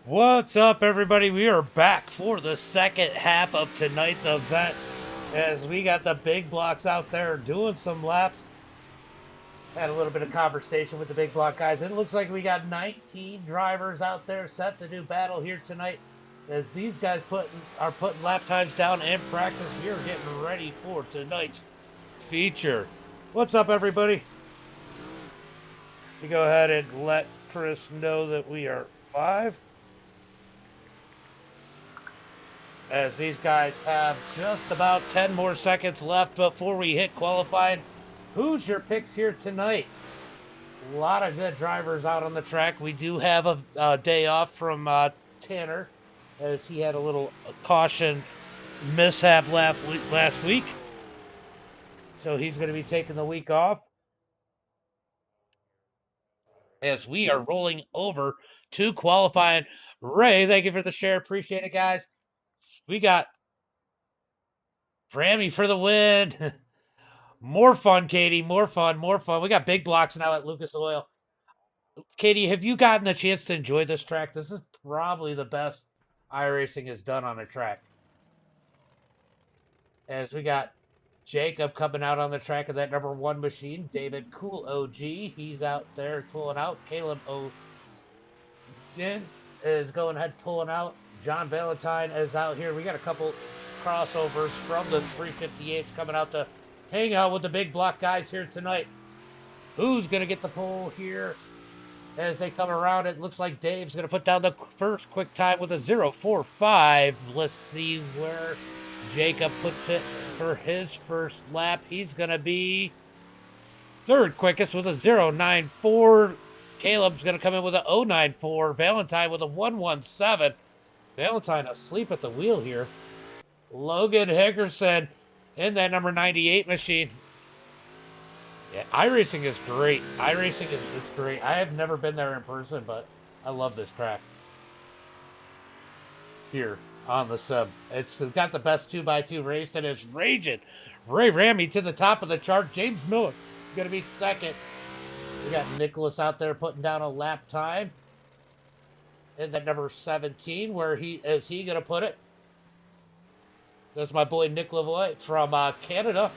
What's up, everybody? We are back for the second half of tonight's event as we got the big blocks out there doing some laps. Had a little bit of conversation with the big block guys. It looks like we got 19 drivers out there set to do battle here tonight. As these guys are putting lap times down in practice, we are getting ready for tonight's feature. What's up, everybody? You go ahead and let Chris know that we are live. As these guys have just about 10 more seconds left before we hit qualifying. Who's your picks here tonight? A lot of good drivers out on the track. We do have a day off from Tanner, as he had a little caution mishap last week. So he's going to be taking the week off. As we are rolling over to qualifying. Ray, thank you for the share. Appreciate it, guys. We got Grammy for the win. More fun, Katie. More fun. We got big blocks now at Lucas Oil. Katie, have you gotten the chance to enjoy this track? This is probably the best iRacing has done on a track. As we got Jacob coming out on the track of that number 1 machine. David Cool OG. He's out there pulling out. Caleb O'Din is going ahead pulling out. John Valentine is out here. We got a couple crossovers from the 358s coming out to hang out with the big block guys here tonight. Who's going to get the pole here as they come around? It looks like Dave's going to put down the first quick time with a 0.45. Let's see where Jacob puts it for his first lap. He's going to be third quickest with a 0.94. Caleb's going to come in with a 0.94. Valentine with a 1.17. Valentine asleep at the wheel here. Logan Hickerson in that number 98 machine. Yeah, iRacing is great. It's great. I have never been there in person, but I love this track. Here on the sub. It's got the best 2x2 race, and it's raging. Ray Ramey to the top of the chart. James Miller going to be second. We got Nicholas out there putting down a lap time. In that number 17, where is he going to put it? That's my boy Nick Lavoie from Canada.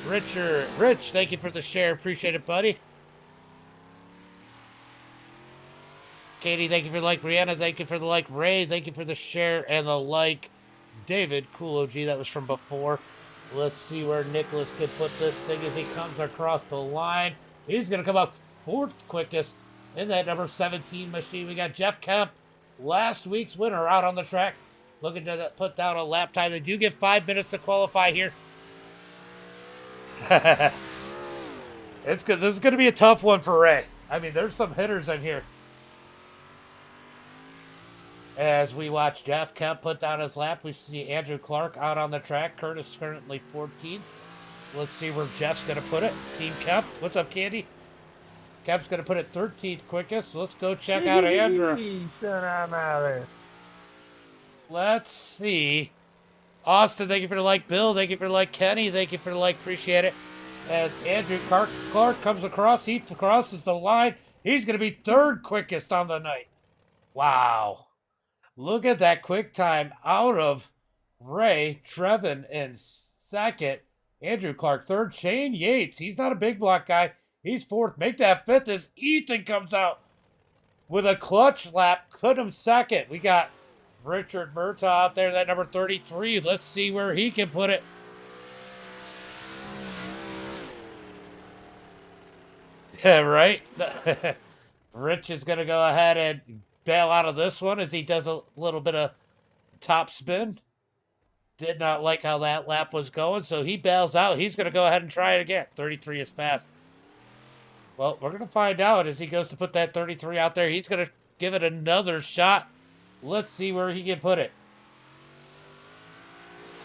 Rich, thank you for the share. Appreciate it, buddy. Katie, thank you for the like. Brianna, thank you for the like. Ray, thank you for the share and the like. David, cool OG, that was from before. Let's see where Nicholas can put this thing as he comes across the line. He's going to come up fourth quickest in that number 17 machine. We got Jeff Kemp, last week's winner, out on the track, looking to put down a lap time. They do get 5 minutes to qualify here. It's good. This is going to be a tough one for Ray. I mean, there's some hitters in here. As we watch Jeff Kemp put down his lap, we see Andrew Clark out on the track. Curtis currently 14. Let's see where Jeff's going to put it. Team Kemp. What's up, Candee? Kemp's going to put it 13th quickest. Let's go check out Andrew. Let's see. Austin, thank you for the like. Bill, thank you for the like. Kenny, thank you for the like. Appreciate it. As Andrew Clark comes across, he crosses the line. He's going to be third quickest on the night. Wow. Look at that quick time out of Ray. Trevin in second. Andrew Clark third. Shane Yates. He's not a big block guy. He's fourth. Make that fifth as Ethan comes out with a clutch lap. Put him second. We got Richard Murtaugh out there, that number 33. Let's see where he can put it. Yeah, right? Rich is going to go ahead and bail out of this one as he does a little bit of top spin. Did not like how that lap was going, so he bails out. He's going to go ahead and try it again. 33 is fast. Well, we're going to find out as he goes to put that 33 out there. He's going to give it another shot. Let's see where he can put it.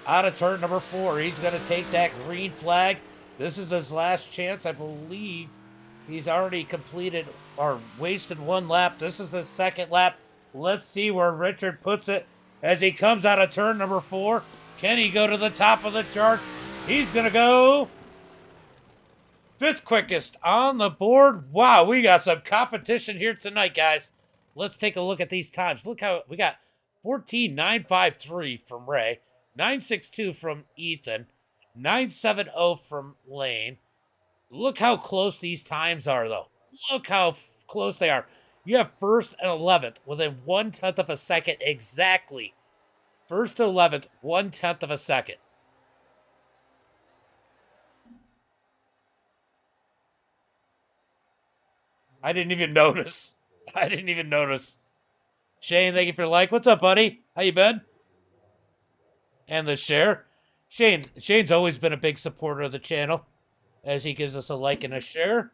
Out of turn number 4, he's going to take that green flag. This is his last chance. I believe he's already completed or wasted one lap. This is the second lap. Let's see where Richard puts it as he comes out of turn number 4. Can he go to the top of the chart? He's going to go 5th quickest on the board. Wow, we got some competition here tonight, guys. let's take a look at these times. Look how we got 14.953 from Ray, 9.62 from Ethan, 9.70 from Lane. Look how close these times are, though. Look how close they are. You have first and 11th within 1/10 of a second exactly. First to 11th, 1/10 of a second. I didn't even notice. I didn't even notice. Shane, thank you for the like. What's up, buddy? How you been? And the share. Shane's always been a big supporter of the channel, as he gives us a like and a share.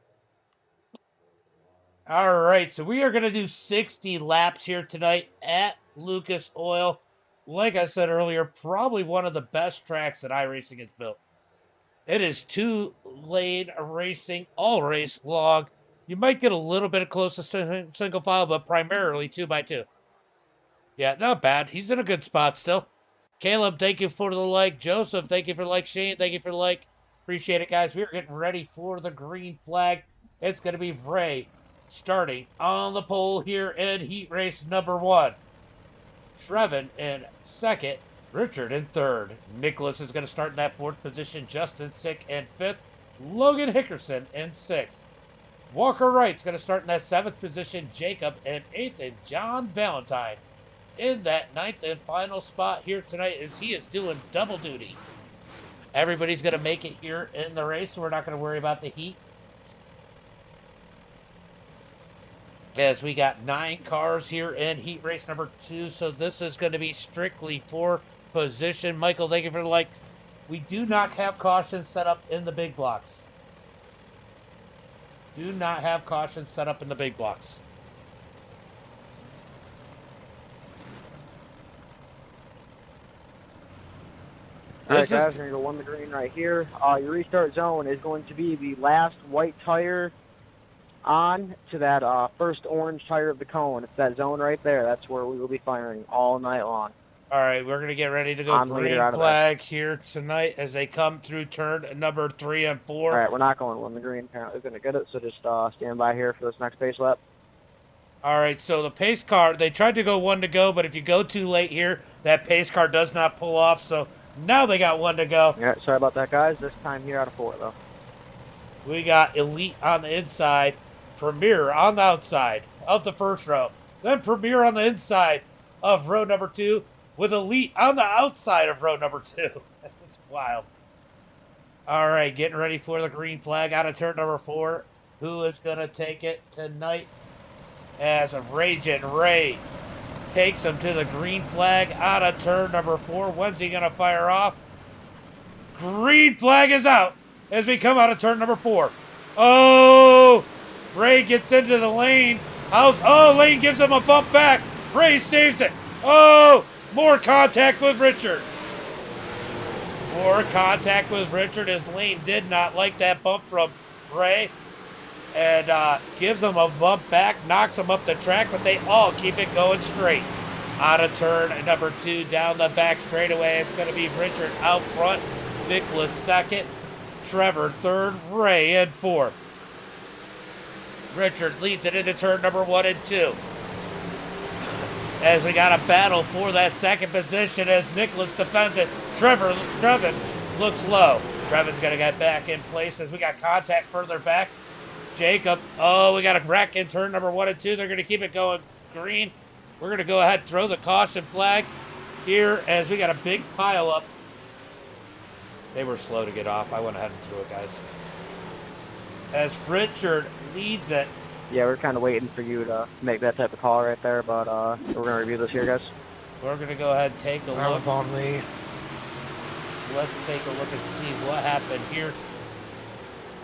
All right, so we are going to do 60 laps here tonight at Lucas Oil. Like I said earlier, probably one of the best tracks that iRacing has built. It is 2-lane racing, all race long. You might get a little bit close to single file, but primarily 2x2. Yeah, not bad. He's in a good spot still. Caleb, thank you for the like. Joseph, thank you for the like. Shane, thank you for the like. Appreciate it, guys. We're getting ready for the green flag. It's going to be Ray starting on the pole here in heat race number 1. Trevin in second. Richard in third. Nicholas is going to start in that 4th position. Justin Sick in 5th. Logan Hickerson in 6th. Walker Wright's going to start in that 7th position. Jacob in 8th. And John Valentine in that 9th and final spot here tonight, as he is doing double duty. Everybody's going to make it here in the race, so we're not going to worry about the heat. As we got 9 cars here in heat race number 2, so this is going to be strictly for position. Michael, thank you for the like. We do not have cautions set up in the big blocks. Do not have cautions set up in the big blocks. All right, guys, we're going to go 1 to green right here. Your restart zone is going to be the last white tire on to that first orange tire of the cone. It's that zone right there. That's where we will be firing all night long. All right, we're going to get ready to go green flag here tonight as they come through turn number 3 and 4. All right, we're not going 1 to green. Apparently, we're going to get it, so just stand by here for this next pace lap. All right, so the pace car, they tried to go 1 to go, but if you go too late here, that pace car does not pull off, so now they got 1 to go. Yeah, sorry about that, guys. This time here out of 4, though. We got Elite on the inside, Premier on the outside of the first row, then Premier on the inside of row number 2, with Elite on the outside of row number 2. That's wild. All right, getting ready for the green flag out of turn number 4. Who is going to take it tonight? As a Raging Ray takes him to the green flag out of turn number 4. When's he going to fire off? Green flag is out as we come out of turn number 4. Oh, Ray gets into the lane. Oh, Lane gives him a bump back. Ray saves it. Oh, more contact with Richard. More contact with Richard as Lane did not like that bump from Ray. And gives him a bump back, knocks him up the track, but they all keep it going straight. Out of turn number 2, down the back straightaway, it's going to be Richard out front, Nicholas second, Trevor third, Ray in 4th. Richard leads it into turn number 1 and 2. As we got a battle for that second position as Nicholas defends it. Trevin looks low. Trevin's going to get back in place as we got contact further back. Jacob, we got a wreck in turn number 1 and 2. They're going to keep it going green. We're going to go ahead and throw the caution flag here as we got a big pile up. They were slow to get off. I went ahead and threw it, guys. As Richard leads it. Yeah, we're kind of waiting for you to make that type of call right there, but we're going to review this here, guys. We're going to go ahead and take a look. On me. Let's take a look and see what happened here.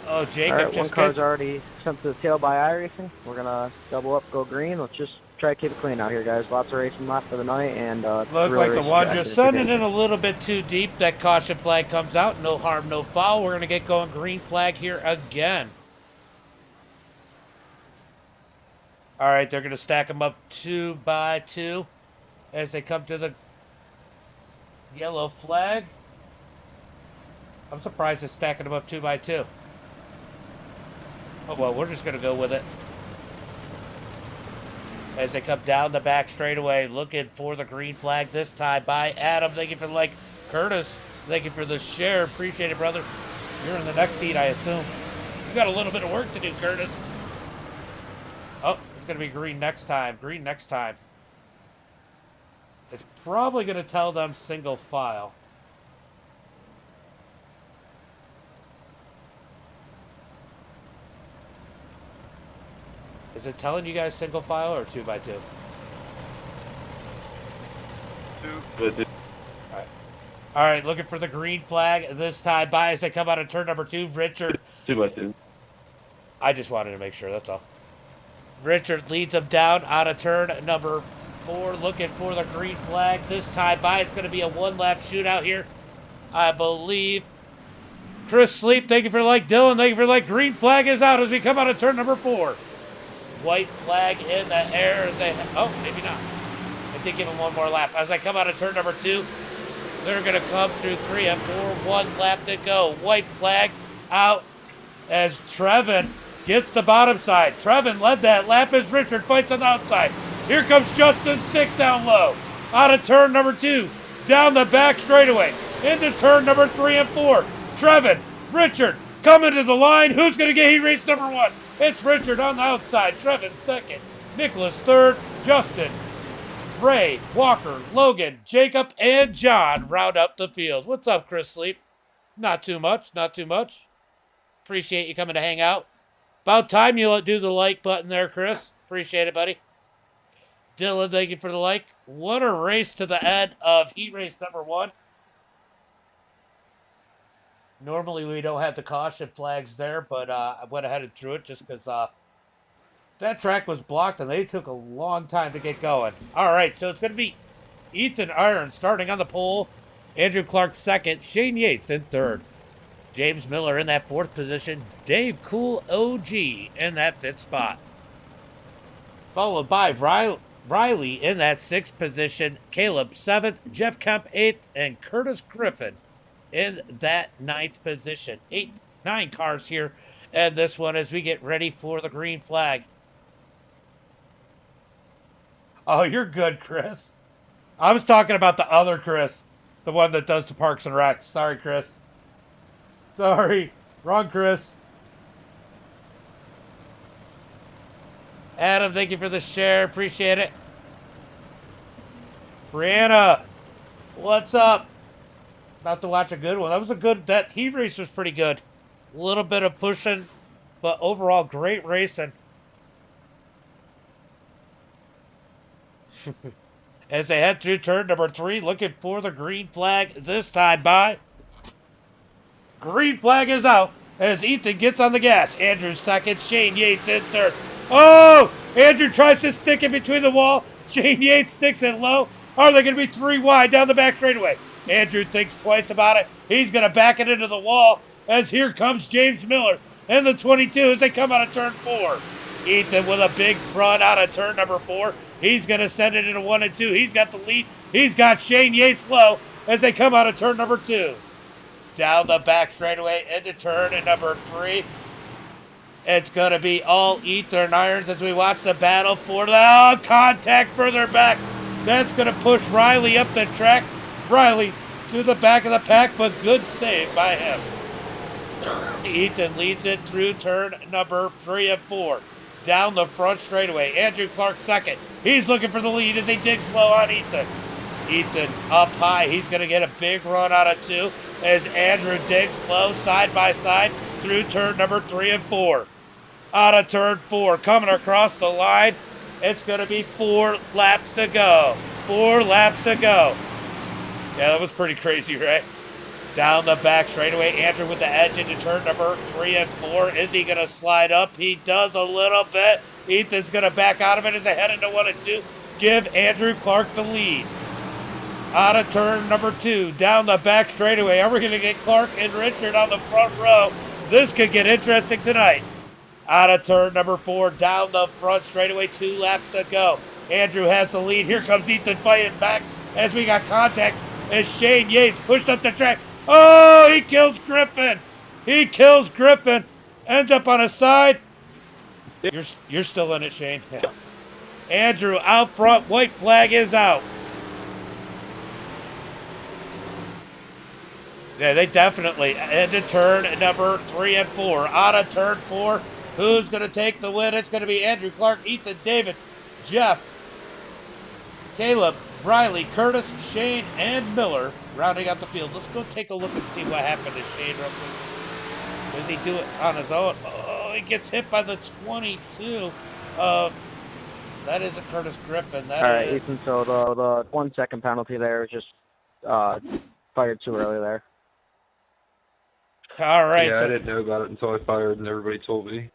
Oh, Jacob All right, just one car's already sent to the tail by iRacing. We're going to double up, go green. Let's just try to keep it clean out here, guys. Lots of racing left for the night. And look like the one just sending in a little bit too deep. That caution flag comes out. No harm, no foul. We're going to get going green flag here again. All right, they're going to stack them up 2 by 2 as they come to the yellow flag. I'm surprised it's stacking them up 2 by 2. Oh, well, we're just going to go with it. as they come down the back straightaway, looking for the green flag this time by Adam. Thank you for the like. Curtis, thank you for the share. Appreciate it, brother. You're in the next heat, I assume. You got a little bit of work to do, Curtis. Oh, it's going to be green next time. Green next time. It's probably going to tell them single file. Is it telling you guys single file or 2x2? 2x2. All right, looking for the green flag this time by as they come out of turn number 2. Richard. 2x2. I just wanted to make sure, that's all. Richard leads them down out of turn number 4, looking for the green flag this time by. It's going to be a one-lap shootout here, I believe. Chris Sleep, thank you for the like. Dylan, thank you for the like. Green flag is out as we come out of turn number 4. White flag in the air as they... Oh, maybe not. I did give them one more lap. As I come out of turn number 2, they're going to come through 3 and 4. One lap to go. White flag out as Trevin gets the bottom side. Trevin led that lap as Richard fights on the outside. Here comes Justin Sick down low. Out of turn number 2. Down the back straightaway. Into turn number 3 and 4. Trevin, Richard, coming to the line. Who's going to get heat race number 1? It's Richard on the outside. Trevin second. Nicholas third. Justin, Ray, Walker, Logan, Jacob, and John round up the field. What's up, Chris Sleep? Not too much, not too much. Appreciate you coming to hang out. About time you do the like button there, Chris. Appreciate it, buddy. Dylan, thank you for the like. What a race to the end of heat race number 1. Normally we don't have the caution flags there, but I went ahead and threw it just because that track was blocked and they took a long time to get going. All right, so it's going to be Ethan Irons starting on the pole. Andrew Clark second. Shane Yates in third. James Miller in that 4th position. Dave Cool OG in that 5th spot. Followed by Riley in that 6th position. Caleb 7th. Jeff Kemp 8th. And Curtis Griffin in that 9th position. 9 cars here. And this one as we get ready for the green flag. Oh, you're good, Chris. I was talking about the other Chris. The one that does the Parks and Recs. Sorry, Chris. Sorry. Wrong Chris. Adam, thank you for the share. Appreciate it. Brianna, what's up? About to watch a good one. That heat race was pretty good. A little bit of pushing, but overall great racing. As they head through turn number 3, looking for the green flag this time by. Green flag is out as Ethan gets on the gas. Andrew second, Shane Yates in third. Oh! Andrew tries to stick it between the wall. Shane Yates sticks it low. Are they going to be 3 wide down the back straightaway? Andrew thinks twice about it. He's going to back it into the wall as here comes James Miller in the 22 as they come out of turn 4. Ethan with a big run out of turn number 4. He's going to send it into 1 and 2. He's got the lead. He's got Shane Yates low as they come out of turn number 2. Down the back straightaway into turn number 3. It's going to be all Ethan Irons as we watch the battle for the contact further back. That's going to push Riley up the track. Riley to the back of the pack, but good save by him. Ethan leads it through turn number 3 and 4. Down the front straightaway. Andrew Clark second. He's looking for the lead as he digs low on Ethan. Ethan up high. He's going to get a big run out of 2 as Andrew digs low side by side through turn number 3 and 4. Out of turn 4, coming across the line. It's going to be 4 laps to go. 4 laps to go. Yeah, that was pretty crazy, right? Down the back straightaway, Andrew with the edge into turn number 3 and 4. Is he going to slide up? He does a little bit. Ethan's going to back out of it as they head into 1 and 2. Give Andrew Clark the lead. Out of turn number 2, down the back straightaway. Are we going to get Clark and Richard on the front row? This could get interesting tonight. Out of turn number 4, down the front straightaway, 2 laps to go. Andrew has the lead. Here comes Ethan fighting back as we got contact as Shane Yates pushed up the track. Oh, he kills Griffin. He kills Griffin. Ends up on his side. You're still in it, Shane. Yeah. Andrew out front. White flag is out. Yeah, they definitely into turn number 3 and 4. Out of turn 4. Who's going to take the win? It's going to be Andrew Clark, Ethan, David, Jeff, Caleb, Riley, Curtis, Shane, and Miller rounding out the field. Let's go take a look and see what happened to Shane real quick. Does he do it on his own? Oh, he gets hit by the 22 of... That isn't Curtis Griffin. That All right, is... Ethan, so the 1 second penalty there was just fired too early there. All right. Yeah, so I didn't know about it until I fired and everybody told me.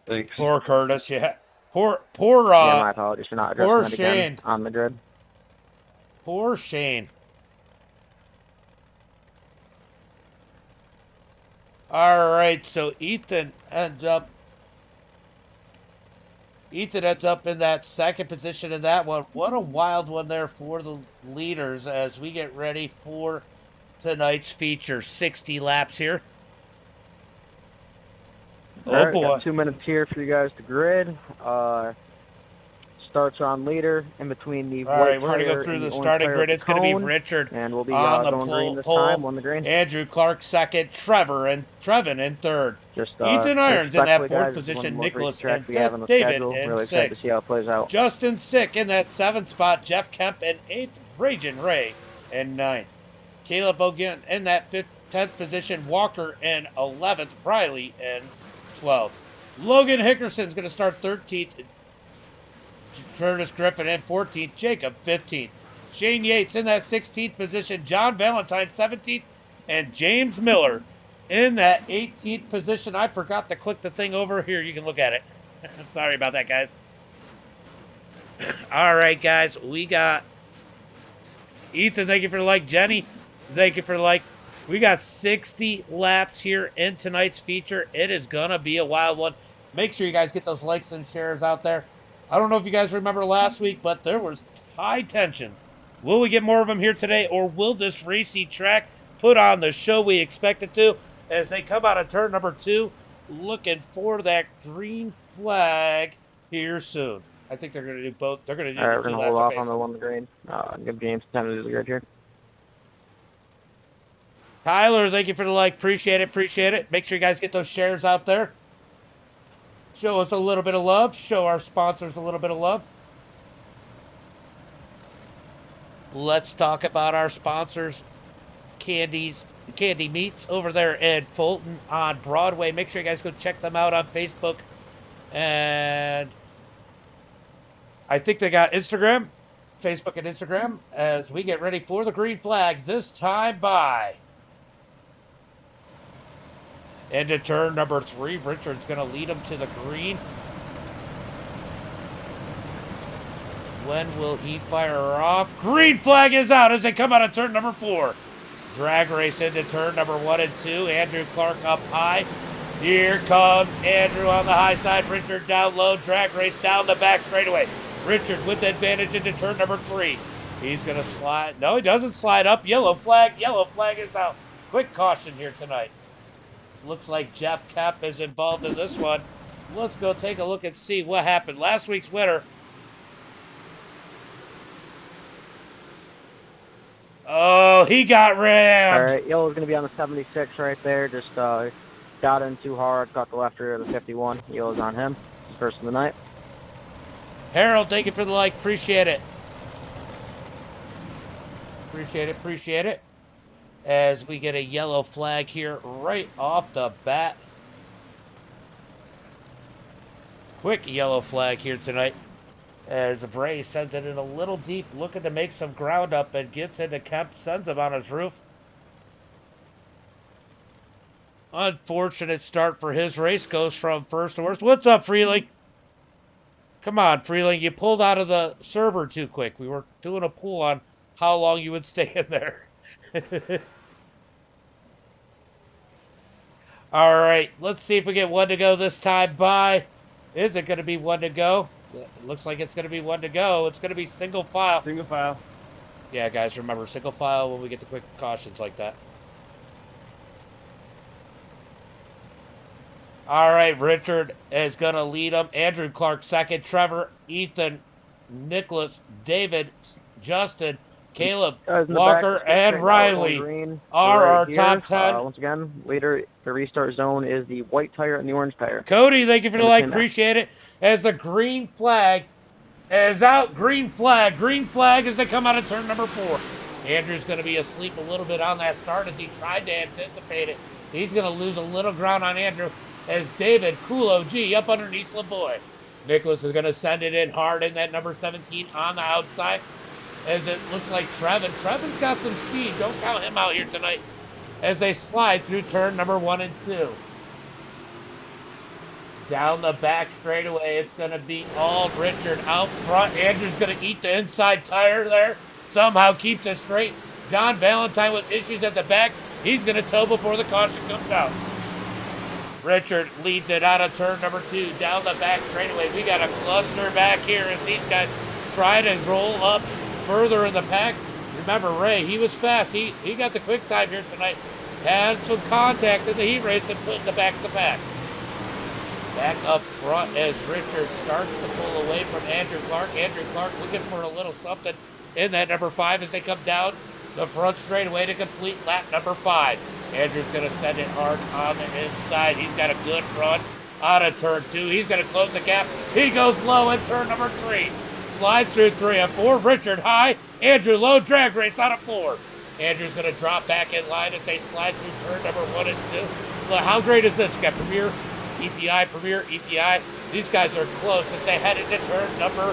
Thanks. Poor Curtis, yeah. Poor yeah, my apologies for not addressing that again Shane. on the grid. Poor Shane. All right, so Ethan ends up in that second position in that one. What a wild one there for the leaders as we get ready for tonight's feature. 60 laps here. All Oh right, boy. got 2 minutes here for you guys to grid. Starts on leader in between the All white right, we're going to go through the starting grid. It's going to be Richard and we'll be on the going green this pole. time. Won the green. Andrew Clark second. Trevin in third. Just Ethan Irons in that respectfully, fourth guys, position. one Nicholas track in we have on fifth. the David schedule. in Really excited to sixth. see how it plays out. Justin Sick in that seventh spot. Jeff Kemp in eighth. Rajan Ray in ninth. Caleb O'Ginn in that 10th position. Walker in 11th. Riley in 12th. Logan Hickerson's going to start 13th. Curtis Griffin in 14th. Jacob 15th. Shane Yates in that 16th position. John Valentine 17th. And James Miller in that 18th position. I forgot to click the thing over here. You can look at it. Sorry about that, guys. All right, guys. We got Ethan. Thank you for the like. Jenny, thank you for the like. We got 60 laps here in tonight's feature. It is going to be a wild one. Make sure you guys get those likes and shares out there. I don't know if you guys remember last week, but there was high tensions. Will we get more of them here today, or will this racy track put on the show we expect it to as they come out of turn number 2, looking for that green flag here soon? I think they're going to do both. They're going to do All right, the we're going two to hold laps off on apace. the one the green. Give James time to do the grid here. Tyler, thank you for the like. Appreciate it. Appreciate it. Make sure you guys get those shares out there. Show us a little bit of love. Show our sponsors a little bit of love. Let's talk about our sponsors. Candee Meats over there at Fulton on Broadway. Make sure you guys go check them out on Facebook. And I think they got Instagram, Facebook and Instagram as we get ready for the green flag this time by. Into turn number 3. Richard's going to lead him to the green. When will he fire off? Green flag is out as they come out of turn number 4. Drag race into turn number 1 and 2. Andrew Clark up high. Here comes Andrew on the high side. Richard down low. Drag race down the back straightaway. Richard with advantage into turn number 3. He's going to slide. No, he doesn't slide up. Yellow flag. Yellow flag is out. Quick caution here tonight. Looks like Jeff Kemp is involved in this one. Let's go take a look and see what happened. Last week's winner. Oh, he got rammed. All right, yellow's going to be on the 76 right there. Just got in too hard, caught the left rear of the 51. Yellow's on him. First of the night. Harold, thank you for the like. Appreciate it. Appreciate it. Appreciate it. As we get a yellow flag here right off the bat. Quick yellow flag here tonight. As Bray sends it in a little deep, looking to make some ground up and gets into Kemp, sends him on his roof. Unfortunate start for his race. Goes from first to worst. What's up, Freeling? Come on, Freeling. You pulled out of the server too quick. We were doing a pool on how long you would stay in there. All right, let's see if we get 1 to go this time by. Is it going to be 1 to go? It looks like it's going to be 1 to go. It's going to be single file. Single file. Yeah, guys, remember, single file when we get the quick cautions like that. All right, Richard is going to lead him. Andrew Clark second. Trevor, Ethan, Nicholas, David, Justin, Caleb, Guys in the Walker, back, and going Riley green are right our here. top 10. Once again, later the restart zone is the white tire and the orange tire. Cody, thank you for the And the like. same Appreciate it. As the green flag is out, green flag as they come out of turn number 4. Andrew's going to be asleep a little bit on that start as he tried to anticipate it. He's going to lose a little ground on Andrew as David, Cool OG, up underneath Lavoie. Nicholas is going to send it in hard in that number 17 on the outside as it looks like Trevin. Trevin's got some speed. Don't count him out here tonight as they slide through turn number 1 and 2. Down the back straightaway, it's going to be all Richard out front. Andrew's going to eat the inside tire there. Somehow keeps it straight. John Valentine with issues at the back. He's going to tow before the caution comes out. Richard leads it out of turn number 2. Down the back straightaway. We got a cluster back here as these guys try to roll up further in the pack. Remember, Ray, he was fast. He got the quick time here tonight. Had some contact in the heat race and put in the back of the pack. Back up front as Richard starts to pull away from Andrew Clark. Andrew Clark looking for a little something in that number 5 as they come down the front straightaway to complete lap number 5. Andrew's going to send it hard on the inside. He's got a good run out of turn 2. He's going to close the gap. He goes low in turn number 3. Slides through 3 and 4. Richard high. Andrew low. Drag race out of 4. Andrew's going to drop back in line as they slide through turn number 1 and 2. Look, how great is this? You got Premier, EPI. These guys are close as they head into turn number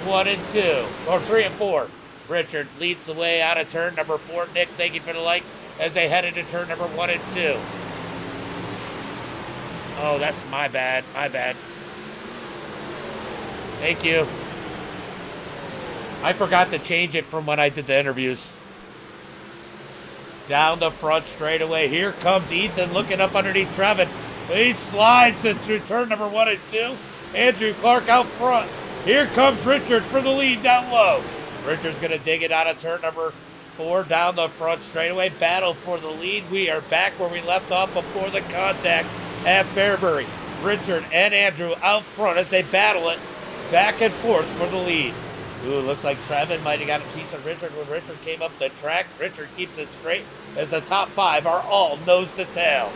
1 and 2, or 3 and 4. Richard leads the way out of turn number 4. Nick, thank you for the like as they head into turn number 1 and 2. Oh, that's my bad. Thank you. I forgot to change it from when I did the interviews. Down the front straightaway. Here comes Ethan looking up underneath Trevin. He slides it through turn number 1 and 2. Andrew Clark out front. Here comes Richard for the lead down low. Richard's going to dig it out of turn number 4 down the front straightaway. Battle for the lead. We are back where we left off before the contact at Fairbury. Richard and Andrew out front as they battle it back and forth for the lead. Ooh, looks like Trevin might have got a piece of Richard when Richard came up the track. Richard keeps it straight as the top 5 are all nose to tail.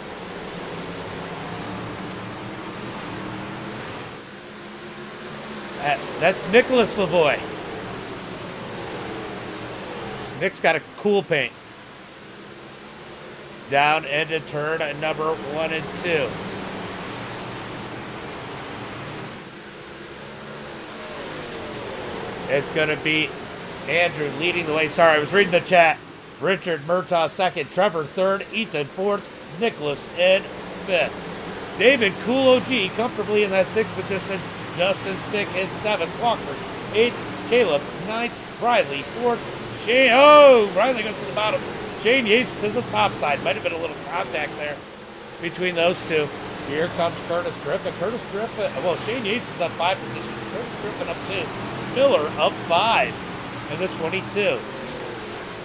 That's Nicholas Lavoie. Nick's got a cool paint. Down into turn number 1 and 2. It's going to be Andrew leading the way. Sorry, I was reading the chat. Richard Murtaugh second, Trevor third, Ethan fourth, Nicholas in fifth. David Cool OG comfortably in that 6th position. Justin 6th and 7th. Walker 8th. Caleb 9th. Riley 4th. Riley goes to the bottom. Shane Yates to the top side. Might have been a little contact there between those two. Here comes Curtis Griffin. Shane Yates is up 5 positions. Curtis Griffin up 2. Miller up 5 in the 22.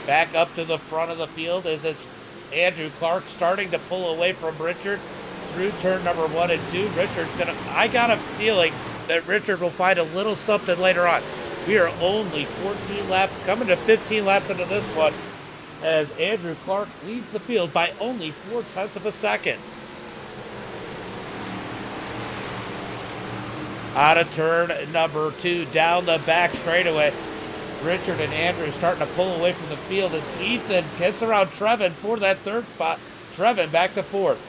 Back up to the front of the field as it's Andrew Clark starting to pull away from Richard through turn number 1 and 2. I got a feeling that Richard will find a little something later on. We are only 14 laps, coming to 15 laps into this one, as Andrew Clark leads the field by only 0.4 of a second. Out of turn number 2, down the back straightaway. Richard and Andrew starting to pull away from the field as Ethan gets around Trevin for that 3rd spot. Trevin back to 4th.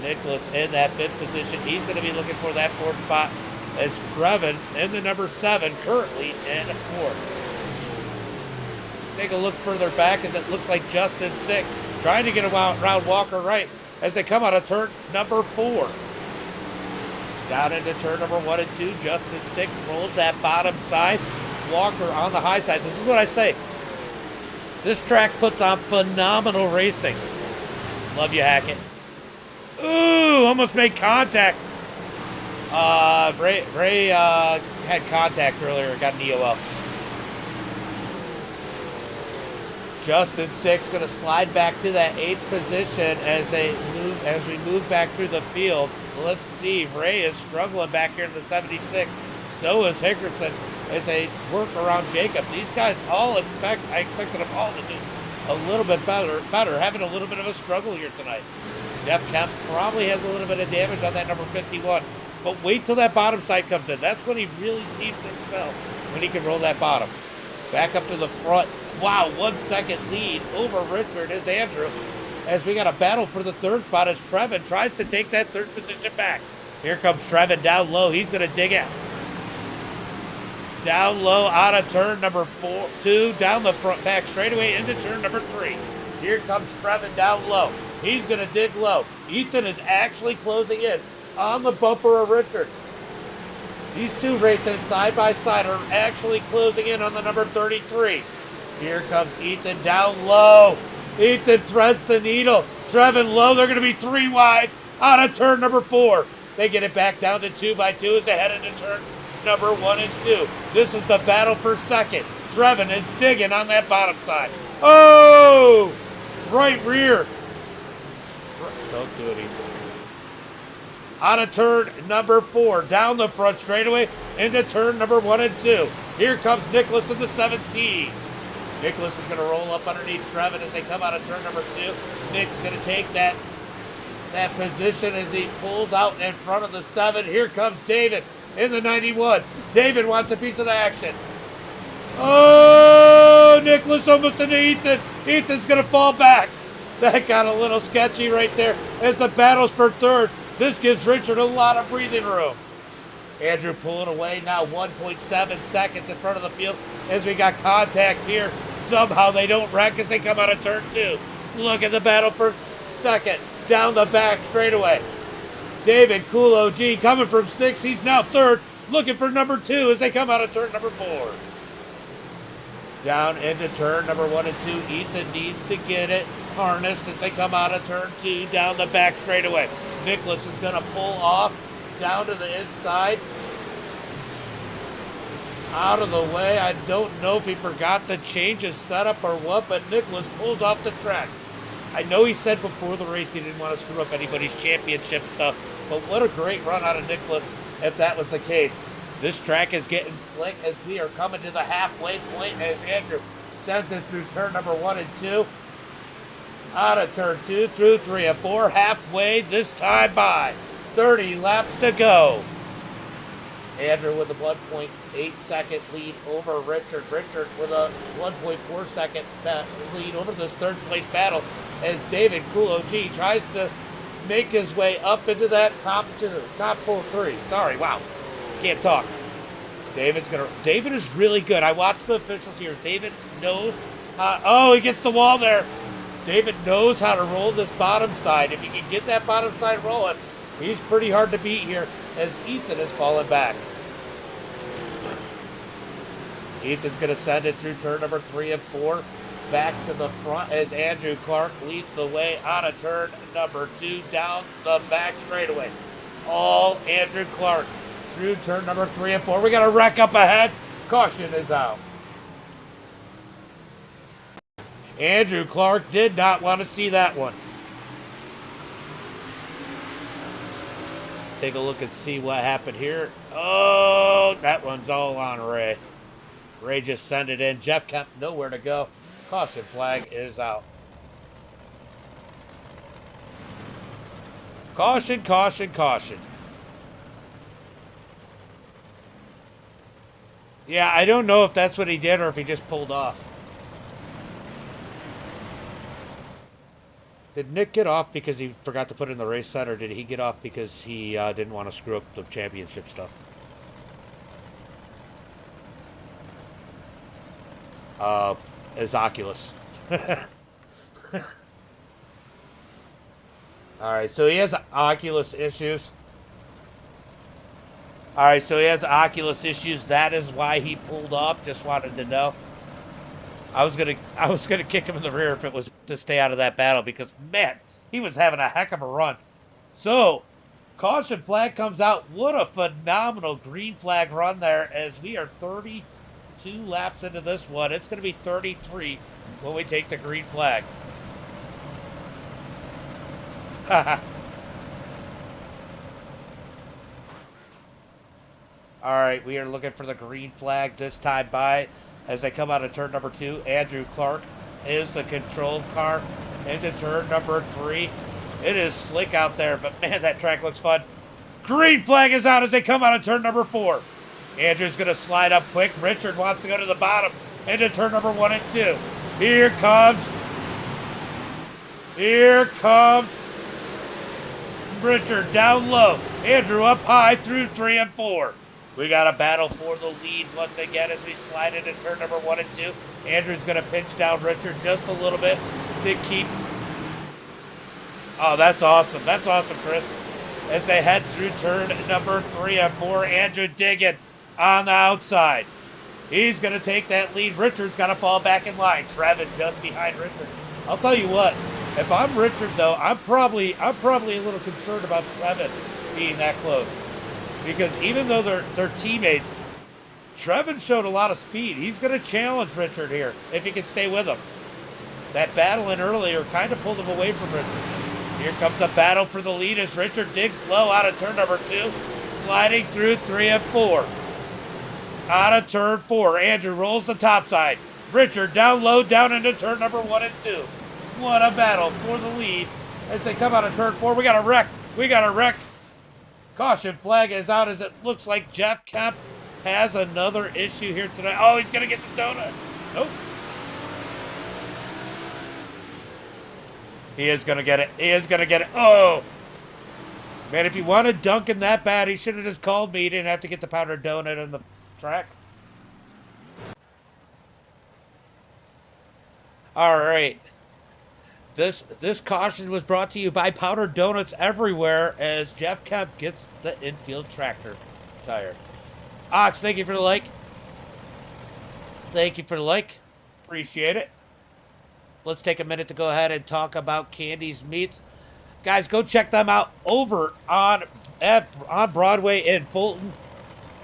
Nicholas in that 5th position. He's going to be looking for that 4th spot as Trevin in the number 7 currently in 4th. Take a look further back as it looks like Justin 6 trying to get around Walker right as they come out of turn number 4. Down into turn number 1 and 2. Justin 6 rolls that bottom side. Walker on the high side. This is what I say. This track puts on phenomenal racing. Love you, Hackett. Ooh, almost made contact. Ray had contact earlier, got an EOL. Justin 6 going to slide back to that 8th position as we move back through the field. Let's see, Ray is struggling back here in the 76. So is Hickerson as they work around Jacob. These guys all I expected them all to do a little bit better, having a little bit of a struggle here tonight. Jeff Kemp probably has a little bit of damage on that number 51, but wait till that bottom side comes in. That's when he really seems to excel, when he can roll that bottom. Back up to the front. Wow, 1 second lead over Richard is Andrew, as we got a battle for the third spot as Trevin tries to take that third position back. Here comes Trevin down low. He's going to dig it. Down low out of turn number 2, down the front back straightaway into turn number 3. Here comes Trevin down low. He's going to dig low. Ethan is actually closing in on the bumper of Richard. These two racing side by side are actually closing in on the number 33. Here comes Ethan down low. Ethan threads the needle. Trevin low. They're going to be 3 wide out of turn number 4. They get it back down to 2 by 2 as they head into turn number 1 and 2. This is the battle for second. Trevin is digging on that bottom side. Oh! Right rear. Don't do it, Ethan. Out of turn number 4, down the front straightaway into turn number 1 and 2. Here comes Nicholas in the 17. Nicholas is going to roll up underneath Trevin as they come out of turn number 2. Nick's going to take that position as he pulls out in front of the 7. Here comes David in the 91. David wants a piece of the action. Oh, Nicholas almost into Ethan. Ethan's going to fall back. That got a little sketchy right there as the battles for third. This gives Richard a lot of breathing room. Andrew pulling away now 1.7 seconds in front of the field as we got contact here. Somehow they don't wreck as they come out of turn 2. Look at the battle for second. Down the back straightaway. David, Cool OG, coming from 6. He's now third, looking for number 2 as they come out of turn number 4. Down into turn number 1 and 2. Ethan needs to get it harnessed as they come out of turn 2, down the back straightaway. Nicholas is going to pull off down to the inside. Out of the way. I don't know if he forgot to change his setup or what, but Nicholas pulls off the track. I know he said before the race he didn't want to screw up anybody's championship stuff, but what a great run out of Nicholas if that was the case. This track is getting slick as we are coming to the halfway point as Andrew sends it through turn number 1 and 2. Out of turn 2 through 3 and 4, halfway this time by. 30 laps to go. Andrew with a 1.8 second lead over Richard. Richard with a 1.4 second lead over this third place battle as David Cool OG tries to make his way up into that top 3. Sorry, wow, can't talk. David is really good. I watched the officials here. David knows how, he gets the wall there. David knows how to roll this bottom side. If he can get that bottom side rolling, he's pretty hard to beat here as Ethan is falling back. Ethan's going to send it through turn number 3 and 4. Back to the front as Andrew Clark leads the way out of turn number 2 down the back straightaway. All Andrew Clark through turn number 3 and 4. We got a wreck up ahead. Caution is out. Andrew Clark did not want to see that one. Take a look and see what happened here. Oh, that one's all on Ray. Ray just sent it in. Jeff Kemp nowhere to go. Caution flag is out. Caution, caution, caution. Yeah, I don't know if that's what he did or if he just pulled off. Did Nick get off because he forgot to put in the race set, or did he get off because he didn't want to screw up the championship stuff? His Oculus. Alright, so he has Oculus issues. Alright, so he has Oculus issues. That is why he pulled off. Just wanted to know. I was gonna kick him in the rear if it was to stay out of that battle because, man, he was having a heck of a run. So, caution flag comes out. What a phenomenal green flag run there as we are 32 laps into this one. It's going to be 33 when we take the green flag. All right, we are looking for the green flag this time by as they come out of turn number 2. Andrew Clark is the control car into turn number 3. It is slick out there, but man, that track looks fun. Green flag is out as they come out of turn number 4. Andrew's going to slide up quick. Richard wants to go to the bottom into turn number 1 and 2. Here comes Richard down low. Andrew up high through 3 and 4. We got a battle for the lead once again as we slide into turn number 1 and 2. Andrew's going to pinch down Richard just a little bit to keep. Oh, that's awesome. That's awesome, Chris. As they head through turn number 3 and 4, Andrew digging on the outside. He's going to take that lead. Richard's got to fall back in line. Trevin just behind Richard. I'll tell you what, if I'm Richard, though, I'm probably a little concerned about Trevin being that close. Because even though they're teammates, Trevin showed a lot of speed. He's going to challenge Richard here if he can stay with him. That battle in earlier kind of pulled him away from Richard. Here comes a battle for the lead as Richard digs low out of turn number 2, sliding through 3 and 4. Out of turn 4, Andrew rolls the top side. Richard down low, down into turn number 1 and 2. What a battle for the lead as they come out of turn 4. We got a wreck. We got a wreck. Caution flag is out as it looks like Jeff Kemp has another issue here tonight. Oh, he's going to get the donut. Nope. He is going to get it. He is going to get it. Oh. Man, if he wanted Duncan that bad, he should have just called me. He didn't have to get the powdered donut in the track. All right. This caution was brought to you by Powdered Donuts Everywhere as Jeff Kemp gets the infield tractor tire. Ox, thank you for the like. Thank you for the like. Appreciate it. Let's take a minute to go ahead and talk about Candee's Meats. Guys, go check them out over on Broadway in Fulton.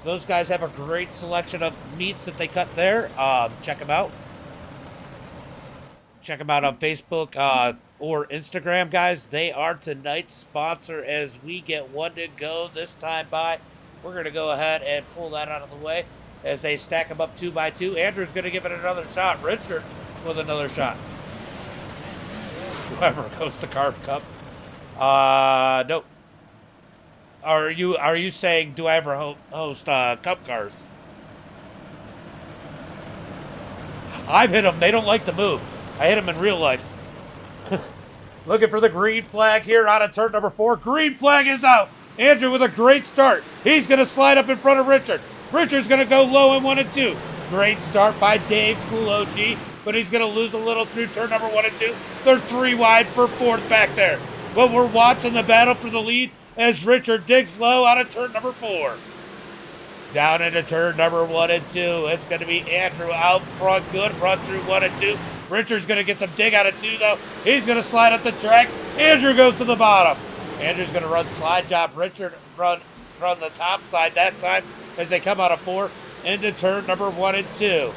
Those guys have a great selection of meats that they cut there. Check them out. Check them out on Facebook or Instagram, guys. They are tonight's sponsor as we get one to go this time by. We're going to go ahead and pull that out of the way as they stack them up 2 by 2. Andrew's going to give it another shot. Richard with another shot. Whoever goes to Carb Cup. Nope. Are you saying, do I ever host Cup Cars? I've hit them. They don't like to move. I hit him in real life. Looking for the green flag here out of turn number 4. Green flag is out. Andrew with a great start. He's going to slide up in front of Richard. Richard's going to go low in 1 and 2. Great start by Dave, Cool OG, but he's going to lose a little through turn number 1 and 2. They're 3 wide for 4th back there. But we're watching the battle for the lead as Richard digs low out of turn number 4. Down into turn number 1 and 2. It's going to be Andrew out front. Good run through 1 and 2. Richard's going to get some dig out of 2, though. He's going to slide up the track. Andrew goes to the bottom. Andrew's going to run slide job. Richard run the top side that time as they come out of 4 into turn number 1 and 2.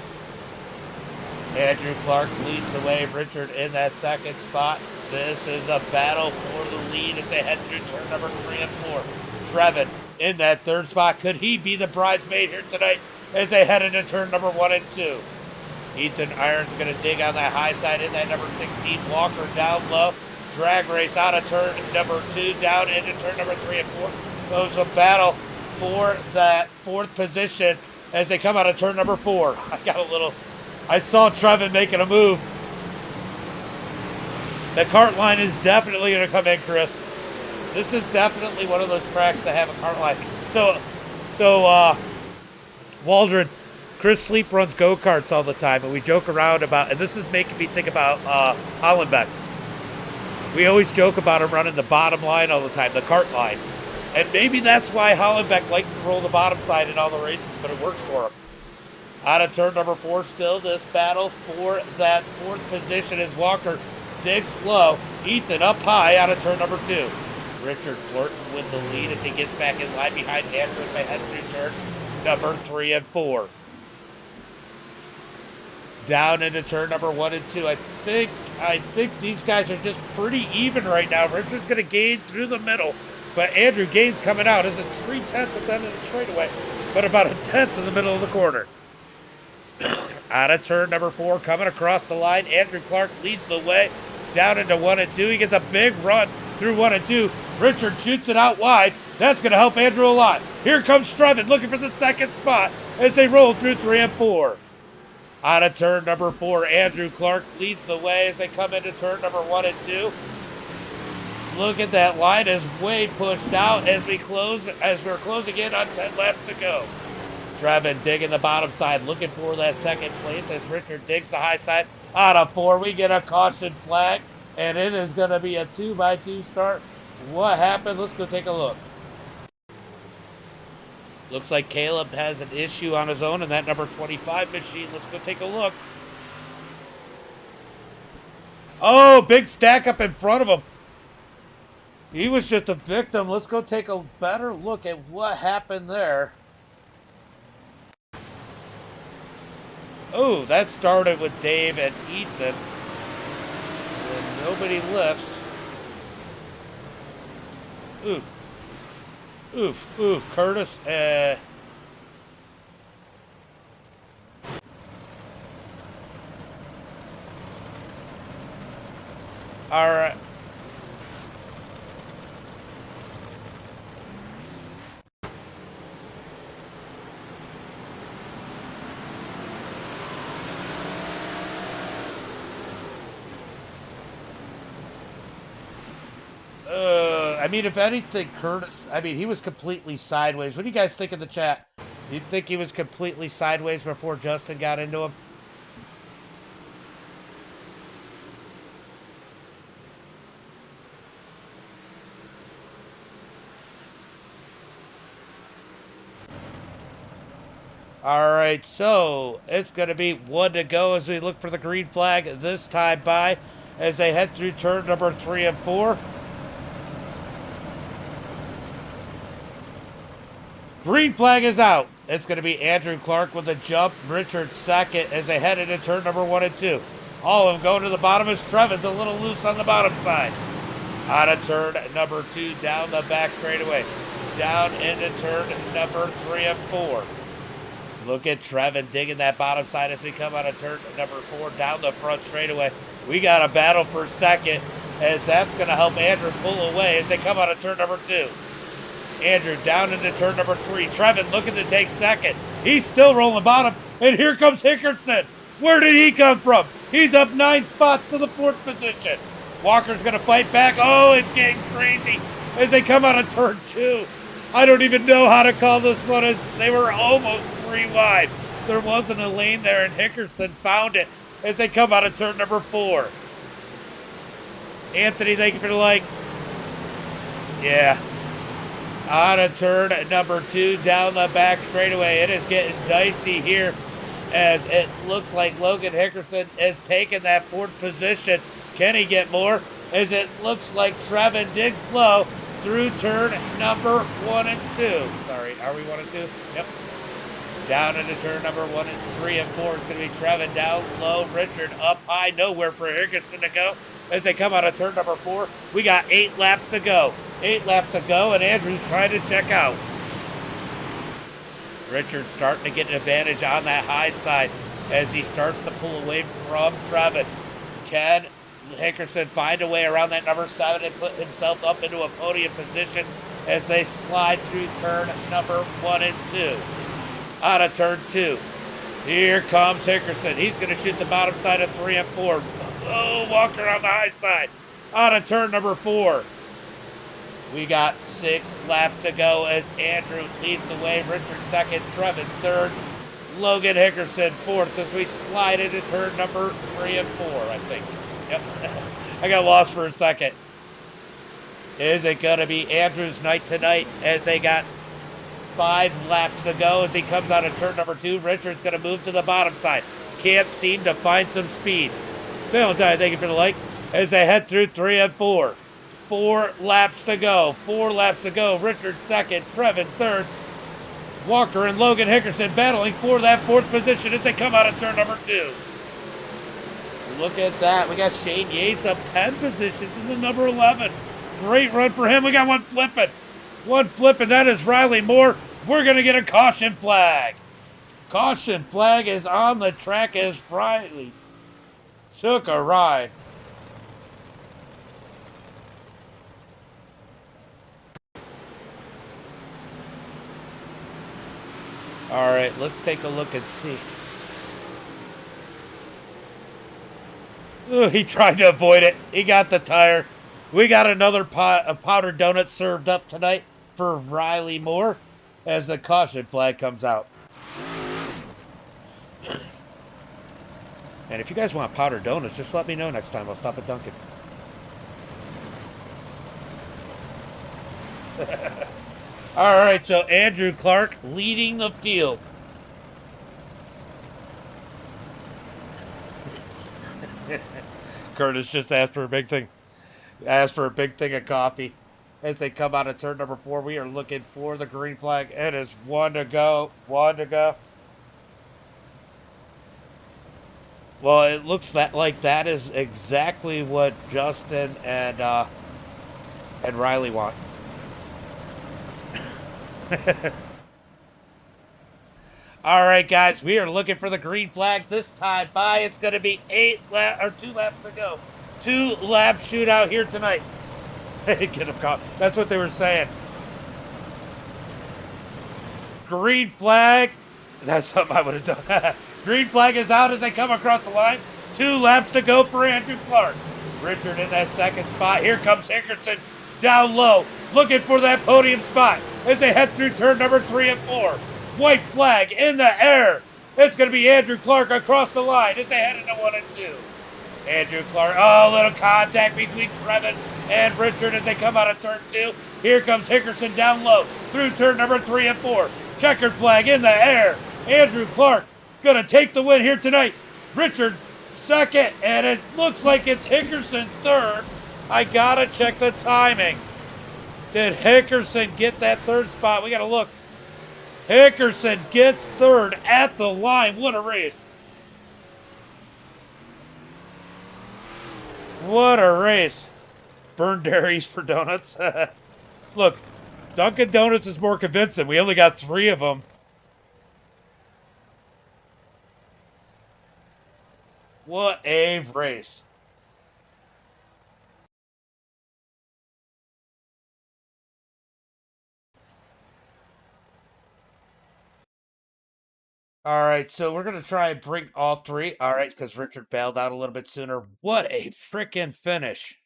Andrew Clark leads the way. Richard in that second spot. This is a battle for the lead as they head through turn number 3 and 4. Trevin in that 3rd spot. Could he be the bridesmaid here tonight as they head into turn number 1 and 2? Ethan Irons going to dig on that high side in that number 16. Walker down low. Drag race out of turn number 2 down into turn number 3 and 4. There's a battle for that 4th position as they come out of turn number 4. I saw Trevin making a move. The cart line is definitely going to come in, Chris. This is definitely one of those tracks that have a cart line. So Waldron, Chris Sleep runs go-karts all the time, and we joke around about, and this is making me think about Hollenbeck. We always joke about him running the bottom line all the time, the cart line. And maybe that's why Hollenbeck likes to roll the bottom side in all the races, but it works for him. Out of turn number 4 still, this battle for that 4th position as Walker digs low. Ethan up high out of turn number 2. Richard flirting with the lead as he gets back in line behind Andrew as they head through turn number 3 and 4. Down into turn number 1 and 2. I think these guys are just pretty even right now. Richard's going to gain through the middle, but Andrew Gaines coming out as it's 3/10 at the end of the straightaway. but about a tenth in the middle of the corner. Out of turn number 4, coming across the line. Andrew Clark leads the way down into 1 and 2. He gets a big run through 1 and 2. Richard shoots it out wide. That's going to help Andrew a lot. Here comes Trevin looking for the second spot as they roll through 3 and 4. Out of turn number 4, Andrew Clark leads the way as they come into turn number 1 and 2. Look at that line is way pushed out as we're closing in on 10 laps to go. Trevin digging the bottom side, looking for that second place as Richard digs the high side. Out of 4, we get a caution flag, and it is going to be a 2x2 start. What happened? Let's go take a look. Looks like Caleb has an issue on his own in that number 25 machine. Let's go take a look. Oh, big stack up in front of him. He was just a victim. Let's go take a better look at what happened there. Oh, that started with Dave and Ethan. And nobody lifts. Oof. Curtis, all right. I mean, if anything, Curtis, he was completely sideways. What do you guys think in the chat? You think he was completely sideways before Justin got into him? All right, so it's going to be 1 to go as we look for the green flag this time by as they head through turn number 3 and 4. Green flag is out. It's going to be Andrew Clark with a jump. Richard second as they head into turn number 1 and 2. All of them going to the bottom as Trevin's a little loose on the bottom side. Out of turn number 2, down the back straightaway. Down into turn number 3 and 4. Look at Trevin digging that bottom side as we come out of turn number 4 down the front straightaway. We got a battle for second as that's going to help Andrew pull away as they come out of turn number 2. Andrew down into turn number 3. Trevin looking to take second. He's still rolling bottom. And here comes Hickerson. Where did he come from? He's up 9 spots to the 4th position. Walker's going to fight back. Oh, it's getting crazy as they come out of turn 2. I don't even know how to call this one as they were almost 3 wide. There wasn't a lane there and Hickerson found it as they come out of turn number 4. Anthony, thank you for the like. Yeah. Out of turn number 2, down the back straightaway. It is getting dicey here as it looks like Logan Hickerson has taken that 4th position. Can he get more? As it looks like Trevin digs low through turn number 1 and 2. Sorry, are we 1 and 2? Yep. Down into turn number 1 and 3 and 4. It's going to be Trevin down low. Richard up high. Nowhere for Hickerson to go. As they come out of turn number 4, we got 8 laps to go. 8 laps to go, and Andrew's trying to check out. Richard's starting to get an advantage on that high side as he starts to pull away from Trevin. Can Hickerson find a way around that number 7 and put himself up into a podium position as they slide through turn number 1 and 2. Out of turn 2. Here comes Hickerson. He's going to shoot the bottom side of 3 and 4. Oh, Walker on the high side. Out of turn number 4. We got 6 laps to go as Andrew leads the way. Richard second, Trevin third, Logan Hickerson fourth as we slide into turn number 3 and 4, I think. Yep. I got lost for a second. Is it going to be Andrew's night tonight as they got 5 laps to go as he comes out of turn number 2. Richard's going to move to the bottom side. Can't seem to find some speed. Valentine, thank you for the like. As they head through 3 and 4. 4 laps to go. 4 laps to go. Richard second. Trevin third. Walker and Logan Hickerson battling for that 4th position as they come out of turn number 2. Look at that. We got Shane Yates up 10 positions in the number 11. Great run for him. We got one flipping. One flipping. That is Riley Moore. we're going to get a caution flag. Caution flag is on the track as Riley took a ride. All right, let's take a look and see. Ooh, he tried to avoid it. He got the tire. We got another powdered donut served up tonight for Riley Moore as the caution flag comes out. And if you guys want powdered donuts, just let me know next time. I'll stop at Dunkin'. All right, so Andrew Clark leading the field. Curtis just asked for a big thing. Asked for a big thing of coffee. As they come out of turn number 4, we are looking for the green flag. It is 1 to go. 1 to go. Well, it looks like that is exactly what Justin and Riley want. All right, guys, we are looking for the green flag this time by. It's going to be 2 laps to go. 2 lap shootout here tonight. Get him caught. That's what they were saying. Green flag. That's something I would have done. Green flag is out as they come across the line. 2 laps to go for Andrew Clark. Richard in that second spot. Here comes Hickerson down low, looking for that podium spot as they head through turn number 3 and 4. White flag in the air. It's going to be Andrew Clark across the line as they head into 1 and 2. Andrew Clark. Oh, a little contact between Trevin and Richard as they come out of turn 2. Here comes Hickerson down low through turn number 3 and 4. Checkered flag in the air. Andrew Clark going to take the win here tonight. Richard second, and it looks like it's Hickerson third. I got to check the timing. Did Hickerson get that third spot? We got to look. Hickerson gets third at the line. What a race. What a race. Burn dairies for donuts. Look, Dunkin' Donuts is more convincing. We only got 3 of them. What a race. All right, so we're going to try and bring all 3. All right, because Richard bailed out a little bit sooner. What a freaking finish.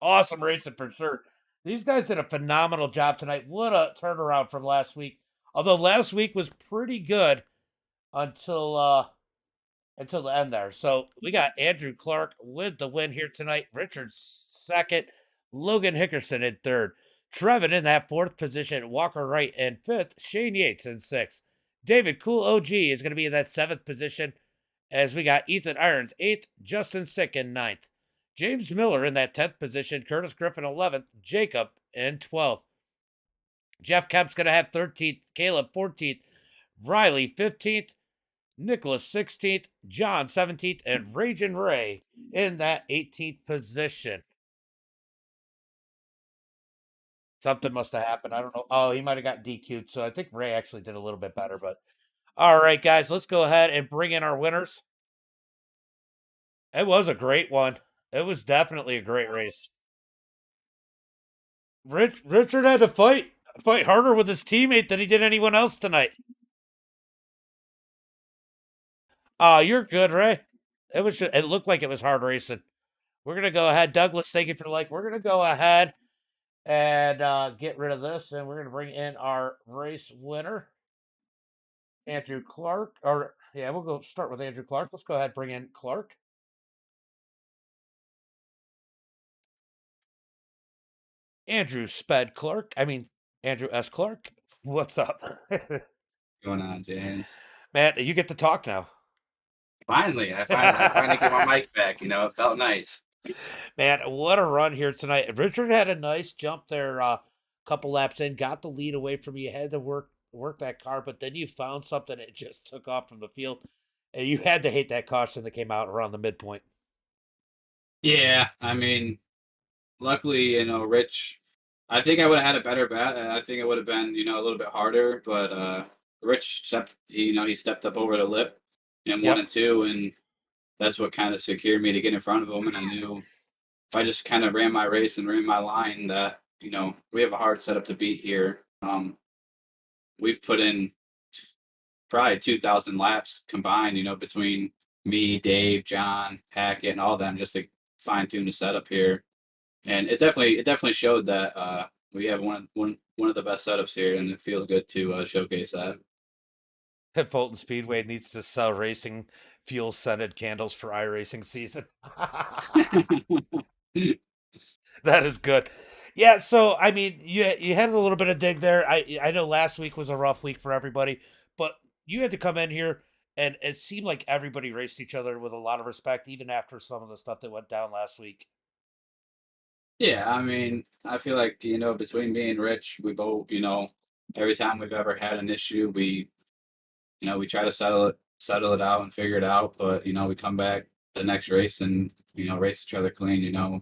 Awesome racing for sure. These guys did a phenomenal job tonight. What a turnaround from last week. Although last week was pretty good until the end there. So we got Andrew Clark with the win here tonight. Richard second. Logan Hickerson in third. Trevin in that 4th position. Walker Wright in 5th. Shane Yates in 6th. David Cool OG is going to be in that 7th position as we got Ethan Irons 8th. Justin Sick in 9th. James Miller in that 10th position. Curtis Griffin 11th. Jacob in 12th. Jeff Kemp's going to have 13th. Caleb 14th. Riley 15th. Nicholas 16th, John 17th, and Ragin' Ray in that 18th position. Something must have happened. I don't know. Oh, he might have got DQ'd. So I think Ray actually did a little bit better. But all right, guys, let's go ahead and bring in our winners. It was a great one. It was definitely a great race. Richard had to fight harder with his teammate than he did anyone else tonight. You're good, Ray. It looked like it was hard racing. We're gonna go ahead. Douglas, thank you for the like. We're gonna go ahead and get rid of this, and we're gonna bring in our race winner, Andrew Clark. Or yeah, we'll go start with Andrew Clark. Let's go ahead and bring in Clark. Andrew Sped Clark. I mean Andrew S. Clark. What's up? What's going on, James? Man, you get to talk now. Finally, I finally get my mic back. It felt nice. Man, what a run here tonight. Richard had a nice jump there, couple laps in, got the lead away from you. Had to work that car, but then you found something that just took off from the field. And you had to hate that caution that came out around the midpoint. Yeah, I mean, luckily, Rich I think I would have had a better bet. I think it would have been, a little bit harder, but Rich he stepped up over the lip in one Yep. and two, and that's what kind of secured me to get in front of him. And I knew if I just kind of ran my race and ran my line, that we have a hard setup to beat here. We've put in probably 2,000 laps combined, between me, Dave, John, Hackett, and all of them, just to fine tune the setup here. And it definitely showed that we have one of the best setups here, and it feels good to showcase that. Fulton Speedway needs to sell racing fuel scented candles for iRacing season. That is good. Yeah, so I mean, you had a little bit of dig there. I know last week was a rough week for everybody, but you had to come in here and it seemed like everybody raced each other with a lot of respect, even after some of the stuff that went down last week. Yeah, I mean, I feel like, between me and Rich, we both, every time we've ever had an issue, we try to settle it out and figure it out, but we come back the next race and, race each other clean,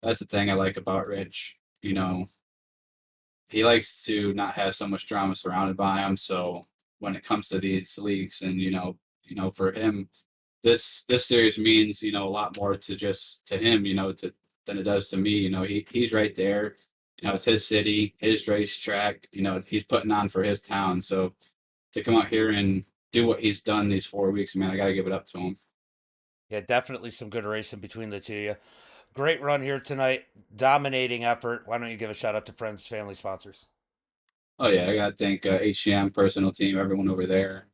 That's the thing I like about Rich. He likes to not have so much drama surrounded by him. So when it comes to these leagues, and for him, this series means a lot more to him, than it does to me. He's right there. It's his city, his racetrack. He's putting on for his town. So to come out here and do what he's done these 4 weeks, man, I got to give it up to him. Yeah, definitely some good racing between the two of you. Great run here tonight. Dominating effort. Why don't you give a shout out to friends, family, sponsors? Oh yeah, I gotta thank HGM personal team, everyone over there.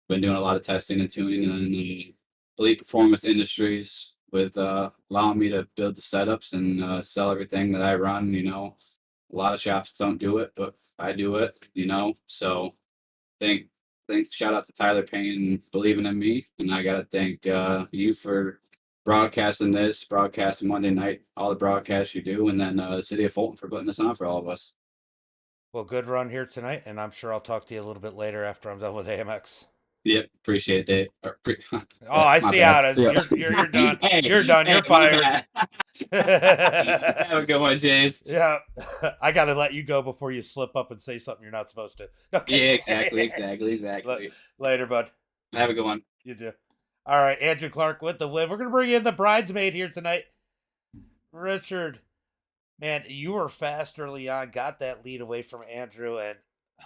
Been doing a lot of testing and tuning in the Elite Performance Industries with allowing me to build the setups and sell everything that I run. A lot of shops don't do it, but I do it. So thank shout out to Tyler Payne and believing in me, and I gotta thank you for broadcasting Monday night, all the broadcasts you do, and then the city of Fulton for putting this on for all of us. Well, good run here tonight, and I'm sure I'll talk to you a little bit later after I'm done with AMX. Yep, appreciate it, Dave. Oh, I My see how bad. it is. Yeah. You're done. Hey, You're done. hey, You're my fired. bad. Have a good one, James. Yeah, I gotta let you go before you slip up and say something you're not supposed to. Okay. Yeah, exactly. Later, bud. Have a good one. You too. All right, Andrew Clark with the win. We're gonna bring in the bridesmaid here tonight, Richard. Man, you were fast early on. Got that lead away from Andrew, and a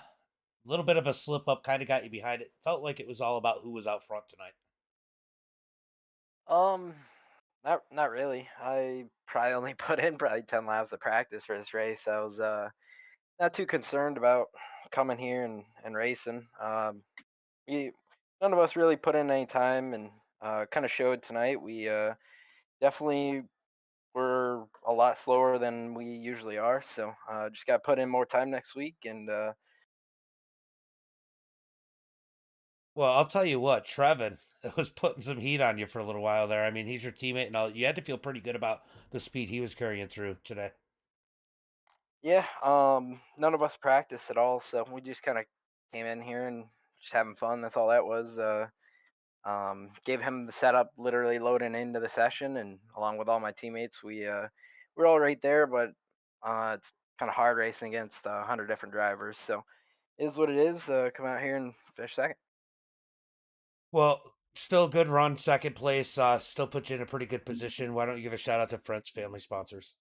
little bit of a slip up kind of got you behind it. Felt like it was all about who was out front tonight. Um, not really. I probably only put in probably 10 laps of practice for this race. I was not too concerned about coming here and racing. We none of us really put in any time, and kind of showed tonight. We definitely were a lot slower than we usually are. So just got to put in more time next week, and Well, I'll tell you what, Trevin was putting some heat on you for a little while there. I mean, he's your teammate and all. You had to feel pretty good about the speed he was carrying through today. yeah, none of us practiced at all. So we just kind of came in here and just having fun. That's all that was. Gave him the setup literally loading into the session, and along with all my teammates, we're all right there. But it's kind of hard racing against 100 different drivers. So it is what it is. Come out here and finish second. Well, still good run, second place. Still put you in a pretty good position. Why don't you give a shout out to friends, family, sponsors?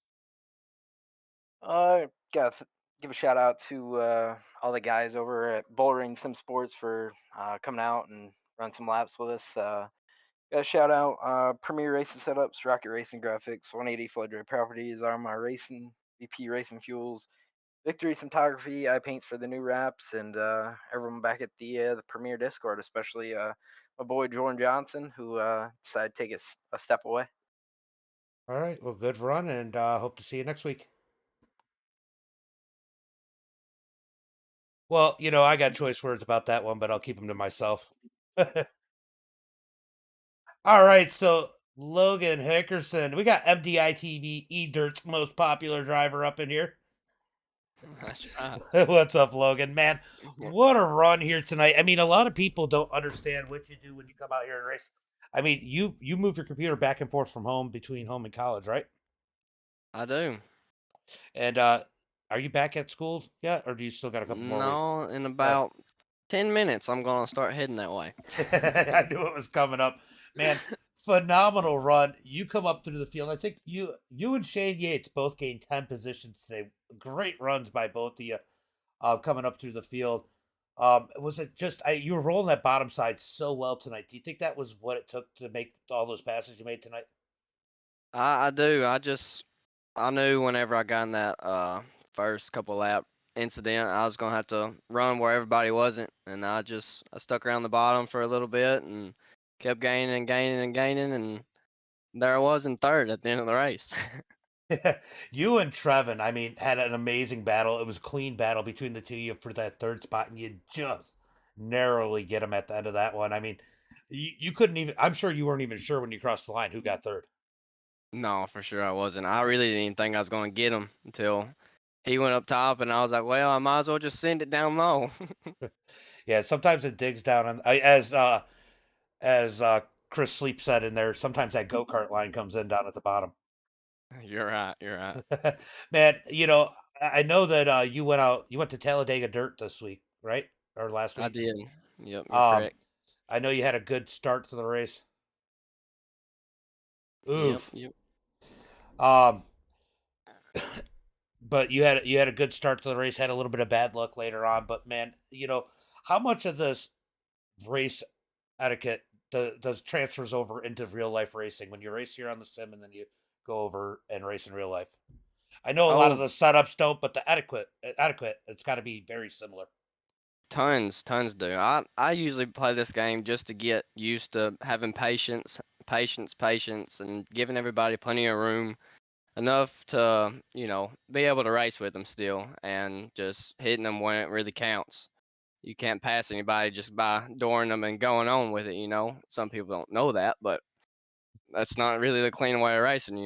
Got give a shout out to all the guys over at Bullring Sim Sports for coming out and run some laps with us. Got a shout out Premier Racing Setups, Rocket Racing Graphics, 180 Floodray Properties, Armar Racing, VP Racing Fuels, Victory Cinematography, I Paints for the new wraps, and everyone back at the Premier Discord, especially my boy Jordan Johnson, who decided to take a step away. All right. Well, good run, and hope to see you next week. Well, I got choice words about that one, but I'll keep them to myself. All right. So, Logan Hickerson, we got MDiTV eDirt's most popular driver up in here. That's right. What's up, Logan? Man, Yeah. what a run here tonight. I mean, a lot of people don't understand what you do when you come out here and race. I mean, you move your computer back and forth from home between home and college, right? I do. And Are you back at school yet, or do you still got a couple more weeks? No, in about 10 minutes, I'm gonna start heading that way. I knew it was coming up, man. Phenomenal run. You come up through the field. I think you and Shane Yates both gained 10 positions today. Great runs by both of you, coming up through the field. Was it just you were rolling that bottom side so well tonight? Do you think that was what it took to make all those passes you made tonight? I do. I knew whenever I got in that first couple lap incident, I was gonna have to run where everybody wasn't, and I stuck around the bottom for a little bit and kept gaining and gaining and gaining, and there I was in third at the end of the race. You and Trevin, I mean, had an amazing battle. It was a clean battle between the two of you for that third spot, and you just narrowly get him at the end of that one. I mean, you couldn't even. I'm sure you weren't even sure when you crossed the line who got third. No, for sure I wasn't. I really didn't even think I was gonna get him until he went up top, and I was like, well, I might as well just send it down low. Yeah, sometimes it digs down on as Chris Sleep said in there. Sometimes that go kart line comes in down at the bottom. You're right. You're right. Man, I know that you went to Talladega Dirt this week, right? Or last I week. did. Yep, you're Um, correct. I know you had a good start to the race. Yep, Oof. yep. Um, but you had a good start to the race. Had a little bit of bad luck later on, but man, how much of this race etiquette does transfers over into real life racing when you race here on the sim and then you go over and race in real life? I know a lot of Oh, the setups don't, but the etiquette, it's got to be very similar. tons do. I usually play this game just to get used to having patience, and giving everybody plenty of room, enough to, be able to race with them still, and just hitting them when it really counts. You can't pass anybody just by dooring them and going on with it. Some people don't know that, but that's not really the clean way of racing.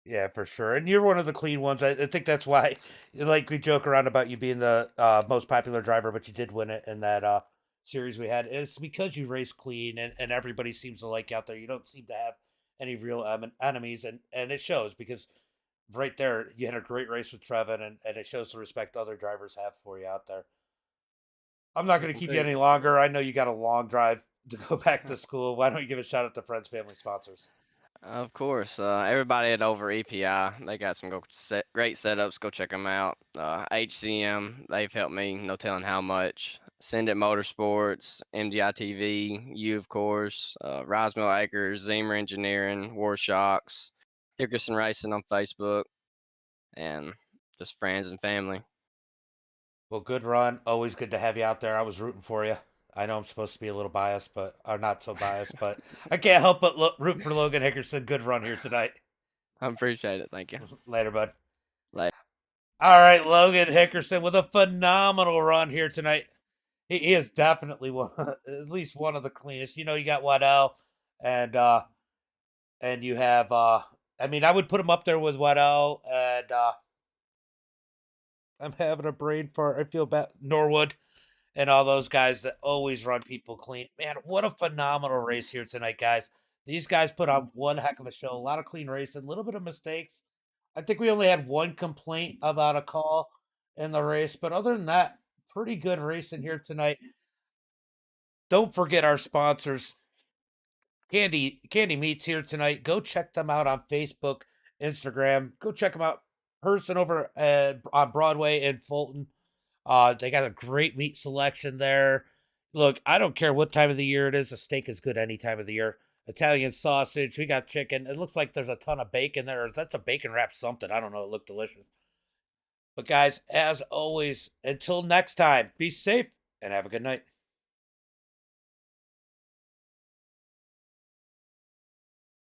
Yeah, for sure. And you're one of the clean ones. I think that's why, like, we joke around about you being the most popular driver, but you did win it in that series we had. It's because you race clean, and everybody seems to like you out there. You don't seem to have any real enemies, and it shows because right there, you had a great race with Trevin, and it shows the respect other drivers have for you out there. I'm not going to keep you Indeed. any longer. I know you got a long drive to go back to school. Why don't you give a shout out to friends, family, sponsors? Of course, everybody at Over EPI, they got some great setups. Go check them out. HCM, they've helped me, no telling how much. Send It Motorsports, MDiTV, you of course, Roswell Acres, Zemer Engineering, War Shocks, Hickerson Racing on Facebook, and just friends and family. Well, good run. Always good to have you out there. I was rooting for you. I know I'm supposed to be a little biased, but or not so biased, but I can't help but root for Logan Hickerson. Good run here tonight. I appreciate it. Thank you. Later, bud. Later. All right, Logan Hickerson with a phenomenal run here tonight. He is definitely one, at least one of the cleanest. You got Waddell, and you have I mean, I would put him up there with Waddell, and I'm having a brain fart. I feel bad. Norwood and all those guys that always run people clean. Man, what a phenomenal race here tonight, guys. These guys put on one heck of a show. A lot of clean racing, a little bit of mistakes. I think we only had one complaint about a call in the race, but other than that, pretty good racing here tonight. Don't forget our sponsors. Candee Meats here tonight. Go check them out on Facebook, Instagram. Go check them out. Person over on Broadway in Fulton. They got a great meat selection there. Look, I don't care what time of the year it is. The steak is good any time of the year. Italian sausage. We got chicken. It looks like there's a ton of bacon there. That's a bacon wrap something. I don't know. It looked delicious. But guys, as always, until next time, be safe and have a good night.